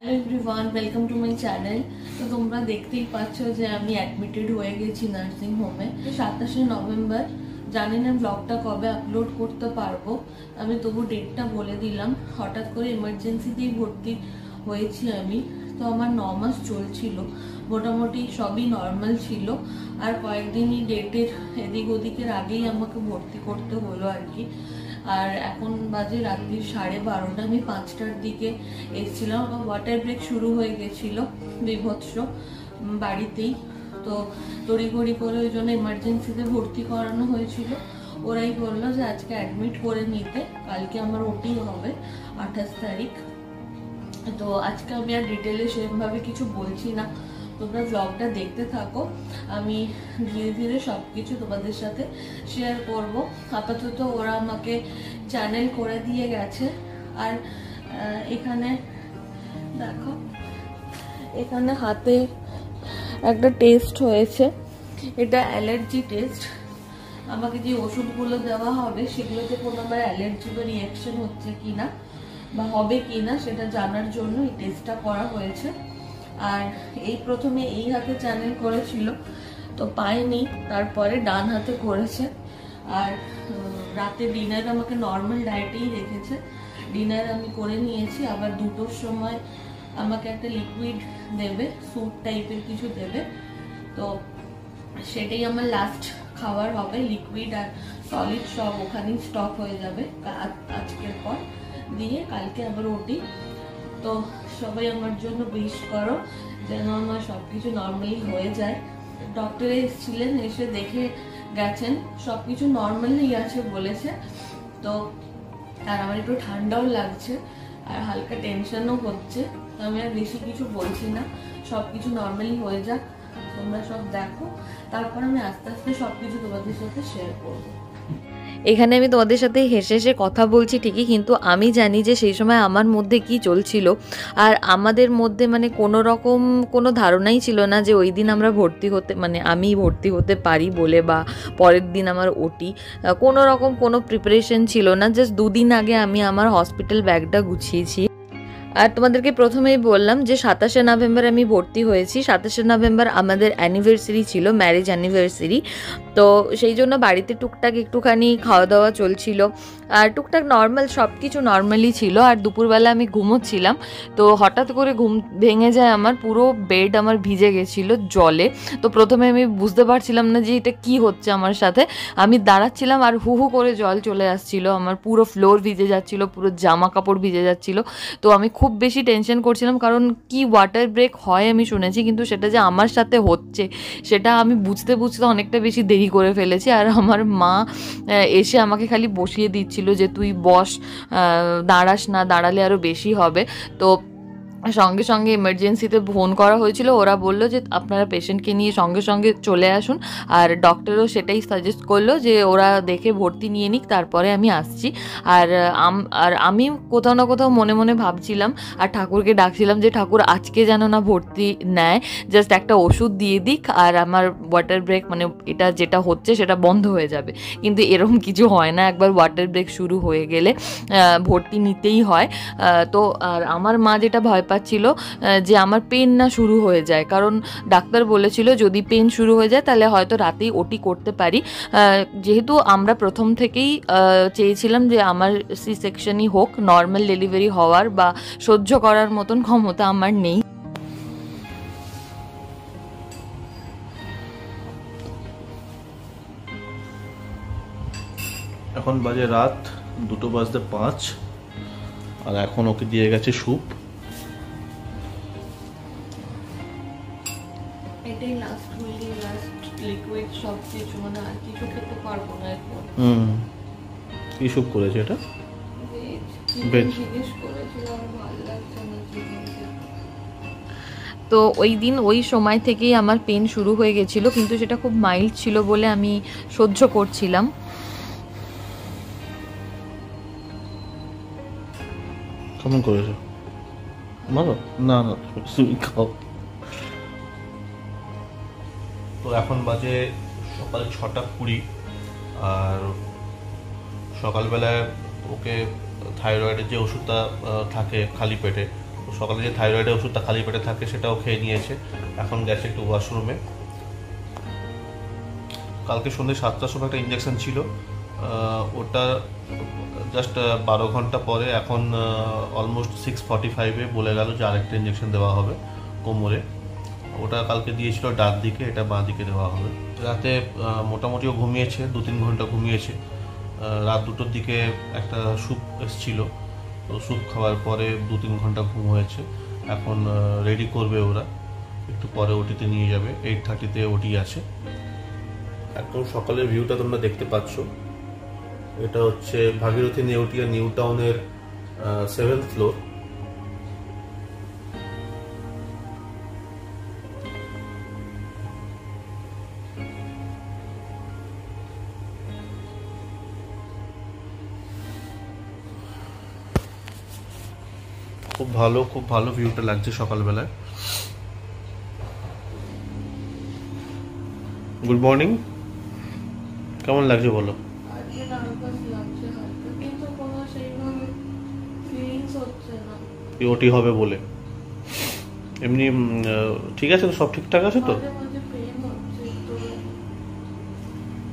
Hello everyone, welcome to my channel. তো তোমরা দেখতেই পাচ্ছ যে আমি অ্যাডমিটেড হয়ে গেছি নার্সিং হোমে। 27শে নভেম্বর, জানি না ব্লগটা কবে আপলোড করতে পারবো, আমি তবু ডেটটা বলে দিলাম। হঠাৎ করে এমার্জেন্সিতেই ভর্তি হয়েছি আমি। তো আমার 9 মাস চলছিল, মোটামুটি সবই নর্মাল ছিল। আর কয়েকদিনই ডেটের এদিক ওদিকের আগেই আমাকে ভর্তি করতে হলো আর কি। আর এখন বাজে রাত্রি 12:30। আমি 5টার দিকে এসেছিলাম, ওয়াটার ব্রেক শুরু হয়ে গেছিল বিভৎস বাড়িতেই। তো তড়িঘড়ি করে ওই জন্য এমার্জেন্সিতে ভর্তি করানো হয়েছিল। ওরাই বললো যে আজকে অ্যাডমিট করে নিতে, কালকে আমার ওটি হবে 28 তারিখ। তো আজকে আমি আর ডিটেলে সেরকমভাবে কিছু বলছি না, তোমরা ব্লগটা দেখতে থাকো। আমি ধীরে ধীরে সব কিছু তোমাদের সাথে শেয়ার করব। আপাতত ওরা আমাকে চ্যানেল করে দিয়ে গেছে। আর এখানে দেখো, এখানে হাতে একটা টেস্ট হয়েছে, এটা অ্যালার্জি টেস্ট। আমাকে যে ওষুধগুলো দেওয়া হবে সেগুলোতে কোনো আমার অ্যালার্জি বা রিয়াকশন হচ্ছে কিনা বা হবে কিনা সেটা জানার জন্য এই টেস্টটা করা হয়েছে। আর এই প্রথমে এই হাতে চ্যানেল করেছিল, তো পায়নি, তারপরে ডান হাতে করেছে। আর রাতে ডিনার আমাকে নর্মাল ডায়েটেই রেখেছে, ডিনার আমি করে নিয়েছি। আবার 2টোর সময় আমাকে একটা লিকুইড দেবে, স্যুপ টাইপের কিছু দেবে। তো সেটাই আমার লাস্ট খাবার হবে। লিকুইড আর সলিড সব ওখানেই স্টক হয়ে যাবে আজকের পর, দিয়ে কালকে আবার ওটি। তো সবাই আমার জন্য উইশ করো যেন আমার সবকিছু নর্মালি হয়ে যায়। ডক্টর এসেছিলেন, এসে দেখে গেছেন, সবকিছু নর্মালি আছে বলেছে। তো আর আমার একটু ঠান্ডাও লাগছে আর হালকা টেনশনও হচ্ছে। তো আমি আর বেশি কিছু বলছি না, সবকিছু নর্মালি হয়ে যাক, তোমরা সব দেখো, তারপর আমি আস্তে আস্তে সবকিছু তোমাদের সাথে শেয়ার করবো। এখানে আমি তোমাদের সাথে হেসে হেসে কথা বলছি ঠিকই, কিন্তু আমি জানি যে সেই সময় আমার মধ্যে কি চলছিল। আর আমাদের মধ্যে মানে কোনো রকম কোনো ধারণাই ছিল না যে ওই দিন আমরা ভর্তি হতে আমি ভর্তি হতে পারি বলে, বা পরের দিন আমার ওটি। কোনো রকম কোনো প্রিপারেশন ছিল না। জাস্ট 2 দিন আগে আমি আমার হসপিটাল ব্যাগটা গুছিয়েছি। আর তোমাদেরকে প্রথমেই বললাম যে 27শে নভেম্বর আমি ভর্তি হয়েছি। 27শে নভেম্বর আমাদের অ্যানিভার্সারি ছিল, ম্যারেজ অ্যানিভার্সারি। তো সেই জন্য বাড়িতে টুকটাক একটুখানি খাওয়া দাওয়া চলছিল, আর টুকটাক নর্মাল সব কিছু নর্মালি ছিল। আর দুপুরবেলা আমি ঘুমোচ্ছিলাম, তো হঠাৎ করে ঘুম ভেঙে যায় আমার, পুরো বেড আমার ভিজে গেছিলো জলে। তো প্রথমে আমি বুঝতে পারছিলাম না যে এটা কি হচ্ছে আমার সাথে। আমি দাঁড়াচ্ছিলাম আর হু হু করে জল চলে আসছিল, আমার পুরো ফ্লোর ভিজে যাচ্ছিলো, পুরো জামা কাপড় ভিজে যাচ্ছিলো। তো আমি খুব বেশি টেনশন করছিলাম, কারণ কি ওয়াটার ব্রেক হয় আমি শুনেছি, কিন্তু সেটা যে আমার সাথে হচ্ছে সেটা আমি বুঝতে বুঝতে অনেকটা বেশি দেরি করে ফেলেছি। আর আমার মা এসে আমাকে খালি বসিয়ে দিচ্ছিল যে তুই বস, দাঁড়াস না, দাঁড়ালে আরও বেশি হবে। তো সঙ্গে সঙ্গে এমার্জেন্সিতে ফোন করা হয়েছিল, ওরা বললো যে আপনারা পেশেন্টকে নিয়ে সঙ্গে সঙ্গে চলে আসুন। আর ডক্টরও সেটাই সাজেস্ট করলো যে ওরা দেখে ভর্তি নিয়ে নিক, তারপরে আমি আসছি। আর আমি কোথাও না কোথাও মনে মনে ভাবছিলাম আর ঠাকুরকে ডাকছিলাম যে ঠাকুর আজকে যেন না ভর্তি নেয়, জাস্ট একটা ওষুধ দিয়ে দিক আর আমার ওয়াটার ব্রেক এটা যেটা হচ্ছে সেটা বন্ধ হয়ে যাবে। কিন্তু এরকম কিছু হয় না, একবার ওয়াটার ব্রেক শুরু হয়ে গেলে ভর্তি নিতেই হয়। তো আর আমার মা যেটা ভয় পাচ্ছিল যে আমার পেন না শুরু হয়ে যায়, কারণ ডাক্তার বলেছিল যদি পেন শুরু হয়ে যায় তাহলে হয়তো রাতেই ওটি করতে পারি। যেহেতু আমরা প্রথম থেকেই চেয়েছিলাম যে আমার সি সেকশনই হোক, নর্মাল ডেলিভারি হওয়ার বা সহ্য করার মতন ক্ষমতা আমার নেই। এখন বাজে রাত 2:05, আর এখন ওকে দিয়ে গেছে স্যুপ। এটাই লাস্ট লিকুইড, সব কিছু আর কিছু খেতে পারবো না এখন। কি স্যুপ করেছে এটা? ভেজ জিজ্ঞেস করেছিলাম, ভালো লাগছে না। তো ওই দিন ওই সময় থেকেই আমার পেন শুরু হয়ে গেছিলো, কিন্তু সেটা খুব মাইল্ড ছিল বলে আমি সহ্য করছিলাম। কেমন করেছো? ভালো? না না, তুমি খাও। তো এখন বাজে সকাল 6:20, আর সকালবেলায় ওকে থাইরয়েডের যে ওষুধটা থাকে খালি পেটে, সকালে যে থাইরয়েডের ওষুধটা খালি পেটে থাকে সেটাও খেয়ে নিয়েছে, এখন গেছে একটু ওয়াশরুমে। কালকে সন্ধ্যে 7টার সময় একটা ইঞ্জেকশন ছিল, ওটা জাস্ট 12 ঘন্টা পরে এখন অলমোস্ট 6:45-এ বলে গেল যে আরেকটা ইঞ্জেকশন দেওয়া হবে কোমরে। ওটা কালকে দিয়েছিল ডান দিকে, এটা বাঁ দিকে দেওয়া হবে। রাতে মোটামুটিও ঘুমিয়েছে, 2-3 ঘন্টা ঘুমিয়েছে। রাত 2টোর দিকে একটা স্যুপ এসেছিল, তো স্যুপ খাওয়ার পরে 2-3 ঘন্টা ঘুম হয়েছে। এখন রেডি করবে ওরা, একটু পরে ওটিতে নিয়ে যাবে। 8:30-তে ওটি আছে। একদম সকালের ভিউটা তোমরা দেখতে পাচ্ছ। এটা হচ্ছে ভাগীরথী নেউটিয়া নিউ টাউনের 7th ফ্লোর। খুব ভালো ভিউটা লাগছে সকালবেলায়। গুড মর্নিং, কেমন লাগছে বলো? ওটি হবে বলে এমনি ঠিক আছে তো, সব ঠিকঠাক আছে তো?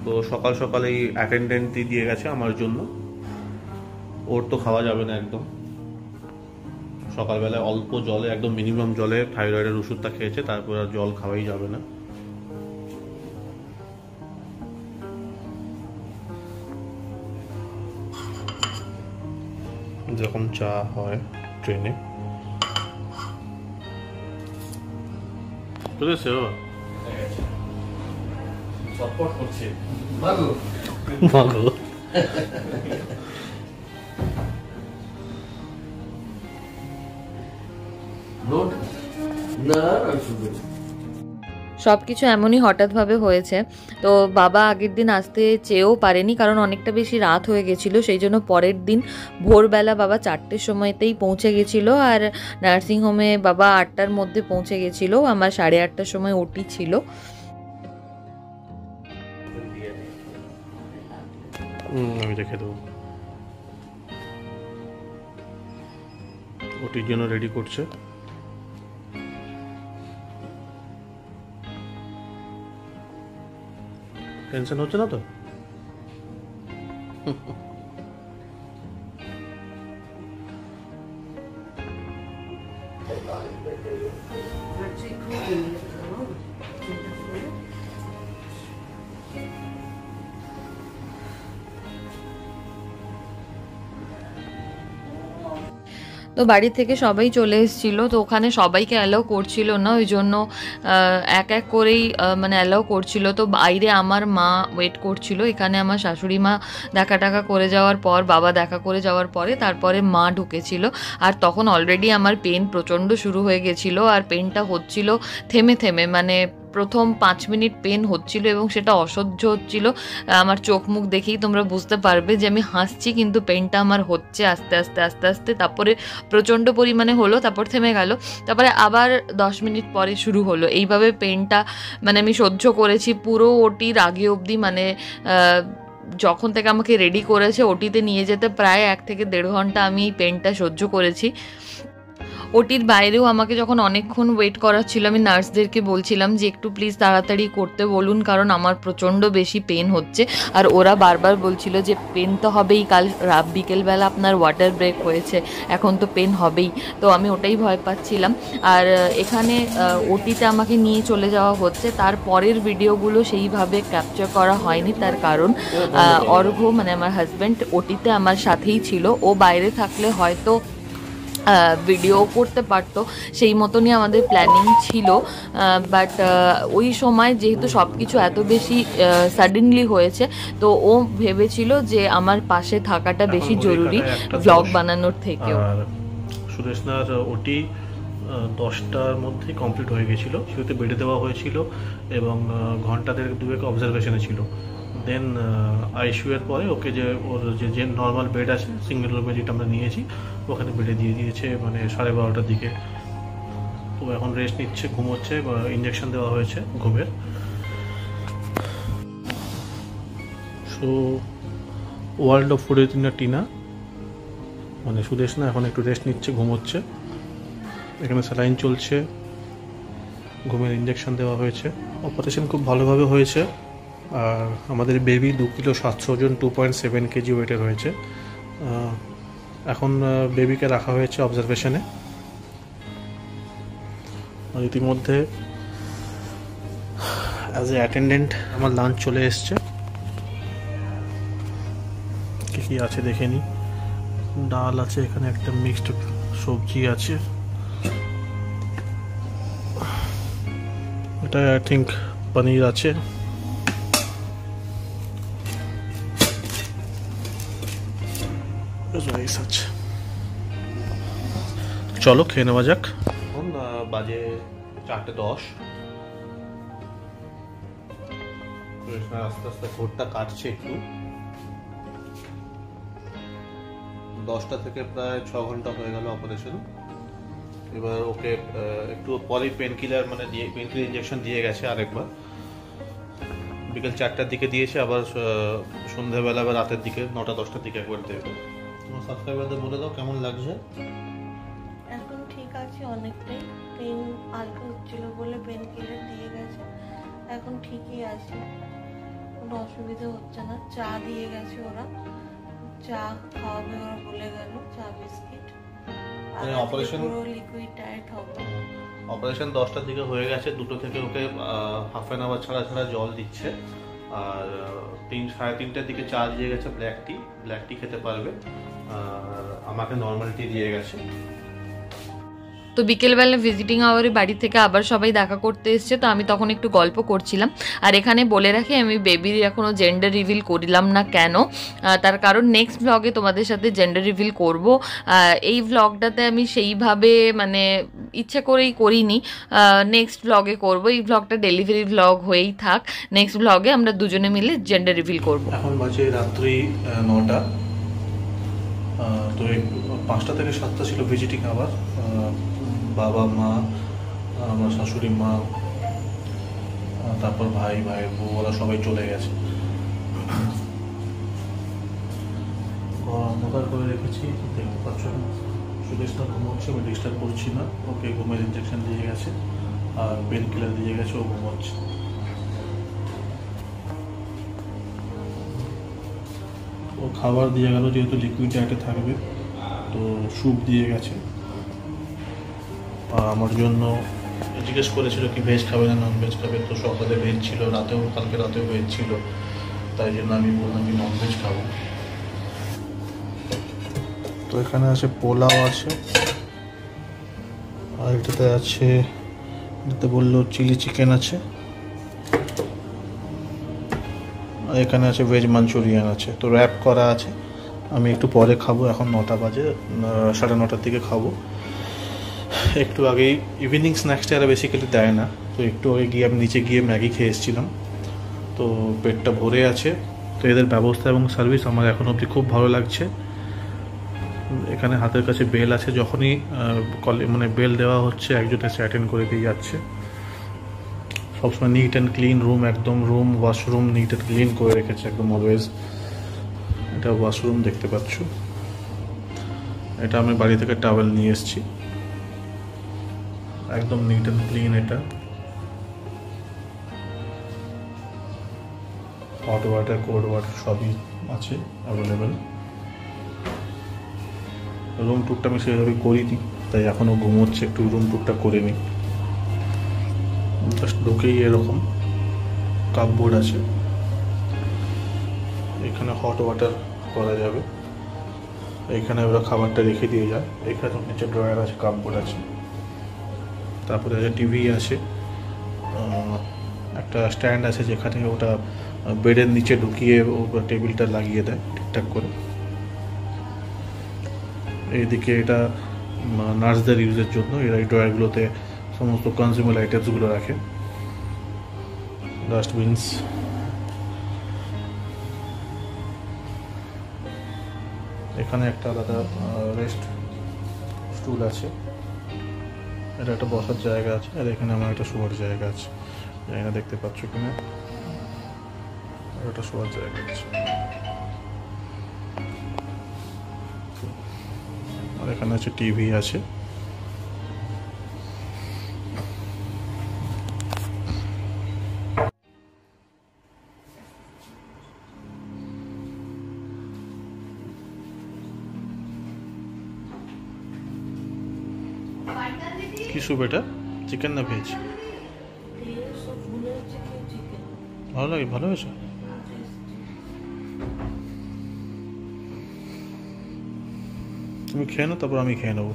তো সকাল সকাল এই অ্যাটেন্ডেন্টই দিয়ে গেছে আমার জন্য। ওর তো খাওয়া যাবে না একদম, সকালবেলায় অল্প জলে, একদম মিনিমাম জলে থাইরয়েডের ওষুধটা খেয়েছে, তারপর আর জল খাওয়াই যাবে না। যখন চা হয় ট্রেনে বুঝেছো, সাপোর্ট করছে মাগো মাগো। সব কিছু এমনই হঠাৎভাবে হয়েছে। তো বাবা আগের দিন আসতে চেয়েও পারেনি, কারণ অনেকটা বেশি রাত হয়ে গেছিলো। সেই জন্য পরের দিন ভোরবেলা বাবা 4টের সময়তেই পৌঁছে গেছিলো, আর নার্সিংহোমে বাবা 8টার মধ্যে পৌঁছে গেছিলো। আমার 8:30টার সময় ওটি ছিল। আমি রেখে দেবো, ওটির জন্য রেডি করছে। টেনশন হচ্ছে না তো? তো বাড়ি থেকে সবাই চলে এসেছিলো, তো ওখানে সবাইকে অ্যালাউ করছিল না, ওই জন্য এক এক করেই মানে অ্যালাউ করছিল। তো বাইরে আমার মা ওয়েট করছিল, এখানে আমার শাশুড়ি মা দেখা টাকা করে যাওয়ার পর, বাবা দেখা করে যাওয়ার পরে তারপরে মা ঢুকেছিল। আর তখন অলরেডি আমার পেন প্রচণ্ড শুরু হয়ে গেছিলো, আর পেনটা হচ্ছিল থেমে থেমে, মানে প্রথম 5 মিনিট পেন হচ্ছিল এবং সেটা অসহ্য হচ্ছিল। আমার চোখ মুখ দেখেই তোমরা বুঝতে পারবে যে আমি হাসছি, কিন্তু পেনটা আমার হচ্ছে আস্তে আস্তে আস্তে আস্তে। তারপরে প্রচণ্ড পরিমাণে হলো, তারপর থেমে গেল, তারপরে আবার 10 মিনিট পরে শুরু হলো। এইভাবে পেনটা মানে আমি সহ্য করেছি পুরো ওটির আগে অবধি। মানে যখন থেকে আমাকে রেডি করেছে ওটিতে নিয়ে যেতে প্রায় 1 থেকে 1.5 ঘন্টা আমি এই পেনটা সহ্য করেছি। ওটির বাইরেও আমাকে যখন অনেকক্ষণ ওয়েট করাচ্ছিল, আমি নার্সদেরকে বলছিলাম যে একটু প্লিজ তাড়াতাড়ি করতে বলুন, কারণ আমার প্রচণ্ড বেশি পেন হচ্ছে। আর ওরা বারবার বলছিল যে পেন তো হবেই, কাল বিকেলবেলা আপনার ওয়াটার ব্রেক হয়েছে, এখন তো পেন হবেই। তো আমি ওটাই ভয় পাচ্ছিলাম। আর এখানে ওটিতে আমাকে নিয়ে চলে যাওয়া হচ্ছে, তার পরের ভিডিওগুলো সেইভাবে ক্যাপচার করা হয়নি। তার কারণ অর্ঘ্য মানে আমার হাজব্যান্ড ওটিতে আমার সাথেই ছিল, ও বাইরে থাকলে হয়তো ভিডিও করতে পারতো, সেই মতনই আমাদের প্ল্যানিং ছিল। বাট ওই সময় যেহেতু সব কিছু এত বেশি সাডেনলি হয়েছে, তো ও ভেবেছিল যে আমার পাশে থাকাটা বেশি জরুরি ব্লগ বানানোর থেকেও। সুদেশনার ওটি 10টার মধ্যে কমপ্লিট হয়ে গেছিল, সেটাতে বেডে দেওয়া হয়েছিল এবং ঘন্টা 1.5-2 অবজারভেশনে ছিল। দেন আইসিইউর পরে ওকে যে ওর যে নর্মাল বেড আছে সিঙ্গেল রুমে যেটা আমরা নিয়েছি, ওখানে বেডে দিয়ে দিয়েছে মানে 12:30টার দিকে। তো এখন রেস্ট নিচ্ছে, ঘুমোচ্ছে, ইঞ্জেকশন দেওয়া হয়েছে ঘুমের। So world of food with Tina মানে সুদেশনা এখন একটু রেস্ট নিচ্ছে, ঘুমোচ্ছে। এখানে স্যালাইন চলছে, ঘুমের ইঞ্জেকশন দেওয়া হয়েছে। অপারেশন খুব ভালোভাবে হয়েছে। আর আমাদের বেবি 2 কিলো 700 ওজন, 2.7 কেজি ওয়েটের হয়েছে। এখন বেবিকে রাখা হয়েছে অবজারভেশনে। আর ইতিমধ্যে অ্যাজ এ অ্যাটেন্ডেন্ট আমার লাঞ্চ চলে এসছে। কী কী আছে দেখে নিই। ডাল আছে, এখানে একটা মিক্সড সবজি আছে, এটা আই থিঙ্ক পনির আছে, রাইস আছে। চলো খেয়ে নেওয়া যাক। এখন বাজে 4:10। আস্তে আস্তে ঘোরটা কাটছে একটু। 10টা থেকে প্রায় 6 ঘন্টা হয়ে গেল অপারেশন। এবার ওকে একটু পরে পেন কিলার ইঞ্জেকশন দিয়ে গেছে আরেকবার। বিকেল 4টার দিকে দিয়েছে, আবার সন্ধ্যাবেলা বা রাতের দিকে 9টা-10টার দিকে একবার দেবে। তোমার সাবস্ক্রাইবারদের বলে দাও কেমন লাগছে। এখন ঠিক আছে, অনেকটাই পেন হালকা হচ্ছিল বলে পেন কিলার দিয়ে গেছে, এখন ঠিকই আছে, কোনো অসুবিধা হচ্ছে না। চা দিয়ে গেছে ওরা, চা খাওয়াবে ওরা বলে গেল, চা বিস্কিট। অপারেশন পুরো লিকুইড ডায়েট হবে। অপারেশন 10টার দিকে হয়ে গেছে। 2টো থেকে ওকে হাফ অ্যান আওয়ার ছাড়া ছাড়া জল দিচ্ছে। আর 3-3:30টার দিকে চা দিয়ে গেছে, ব্ল্যাক টি খেতে পারবে। আর আমাকে নর্মাল টি দিয়ে গেছে। তো বিকেলবেলা ভিজিটিং আওয়ারে বাড়ি থেকে আবার সবাই দেখা করতে এসছে, তো আমি তখন একটু গল্প করছিলাম। আর এখানে বলে রাখি, আমি বেবির এখনও জেন্ডার রিভিল করলাম না। কেন? তার কারণ নেক্সট ভ্লগে তোমাদের সাথে জেন্ডার রিভিল করব। এই ভ্লগটাতে আমি সেইভাবে ইচ্ছে করেই করিনি, নেক্সট ভ্লগে করব। এই ভ্লগটা ডেলিভারি ভ্লগ হয়েই থাক। নেক্সট ভ্লগে আমরা দুজনে মিলে জেন্ডার রিভিল করব। এখন বাজে রাত্রি 9টা। তো 5টা থেকে 7টা ছিল ভিজিটিং আওয়ার। বাবা, মা, আমার শাশুড়ি মা, তারপর ভাইয়ের বউ, ওরা সবাই চলে গেছে। অন্ধকার করে রেখেছি, দেখতে পাচ্ছ। সুদেশটা ঘুমোচ্ছে, আমি ডিস্টার্ব করছি না। ওকে ঘুমের ইঞ্জেকশন দিয়ে গেছে আর পেন কিলার দিয়ে গেছে, ও ঘুমোচ্ছে। ও খাবার দিয়ে গেল, যেহেতু লিকুইড ডায়েটে থাকবে, তো স্যুপ দিয়ে গেছে। আমার জন্য জিজ্ঞেস করেছিল কি ভেজ খাবে না নন ভেজ খাবে, তো সকালে ভেজ ছিল, কালকে রাতেও ভেজ ছিল, তাই জন্য আমি বললাম কি নন ভেজ খাবো। তো এখানে আছে পোলাও আছে, আর এটাতে আছে, এটাতে বললো চিলি চিকেন আছে, আর এখানে আছে ভেজ মাঞ্চুরিয়ান আছে। তো র্যাপ করা আছে। আমি একটু পরে খাবো, এখন 9টা বাজে, 9:30টার দিকে খাবো। একটু আগেই ইভিনিং স্ন্যাক্সটা এরা বেসিক্যালি দেয় না, তো একটু আগে গিয়ে আমি নিচে গিয়ে ম্যাগি খেয়ে এসেছিলাম। তো পেটটা ভরে আছে। তো এদের ব্যবস্থা এবং সার্ভিস আমার এখন অবধি খুব ভালো লাগছে। এখানে হাতের কাছে বেল আছে, যখনই বেল দেওয়া হচ্ছে একজন এসে অ্যাটেন্ড করে দিয়ে যাচ্ছে। সবসময় নিট অ্যান্ড ক্লিন রুম, একদম ওয়াশরুম নিট অ্যান্ড ক্লিন করে রেখেছে একদম অলওয়েজ। এটা ওয়াশরুম দেখতে পাচ্ছ, এটা আমি বাড়ি থেকে টাওয়েল নিয়ে এসেছি, একদম নিট অ্যান্ড ক্লিন। এটা হট ওয়াটার, কোল্ড ওয়াটার সবই আছে অ্যাভেলেবেল। রুম টুরটা আমি সেভাবে করিনি, তাই এখনও ঘুমোচ্ছে, একটু রুম টুরটা করে নিই। জাস্ট ঢুকেই এরকম কাপবোর্ড আছে, এখানে হট ওয়াটার করা যাবে। এখানে ওরা খাবারটা রেখে দিয়ে যায়। এখানে নিচে ড্রয়ার আছে, কাপবোর্ড আছে। তারপরে আছে টিভি আছে, একটা স্ট্যান্ড আছে যেখানে ওটা বেডের নিচে ঢুকিয়ে ও টেবিলটা লাগিয়ে দেয় ঠিকঠাক করে। এইদিকে এটা নার্সদের ইউজের জন্য, এরা এই ড্রয়ারগুলোতে সমস্ত কনজিউমার আইটেমসগুলো রাখে। ডাস্টবিনস, এখানে একটা আলাদা রেস্ট স্টুল আছে, এটা একটা বসার জায়গা আছে, আর এখানে আমার একটা শোয়ার জায়গা আছে, জানি না দেখতে পাচ্ছ কিনা, একটা শোয়ার জায়গা আছে। আর এখানে আছে টিভি আছে, কি স্যুপ এটা? চিকেন না ভেজ? ভালো লাগে, ভালো হয়েছে। তুমি খেয়ে নাও, তারপর আমি খেয়ে নেবো।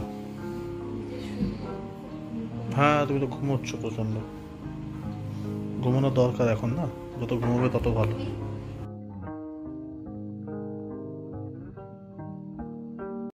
হ্যাঁ, তুমি তো ঘুমোচ্ছ প্রচন্ড। ঘুমানোর দরকার এখন না, যত ঘুমোবে তত ভালো।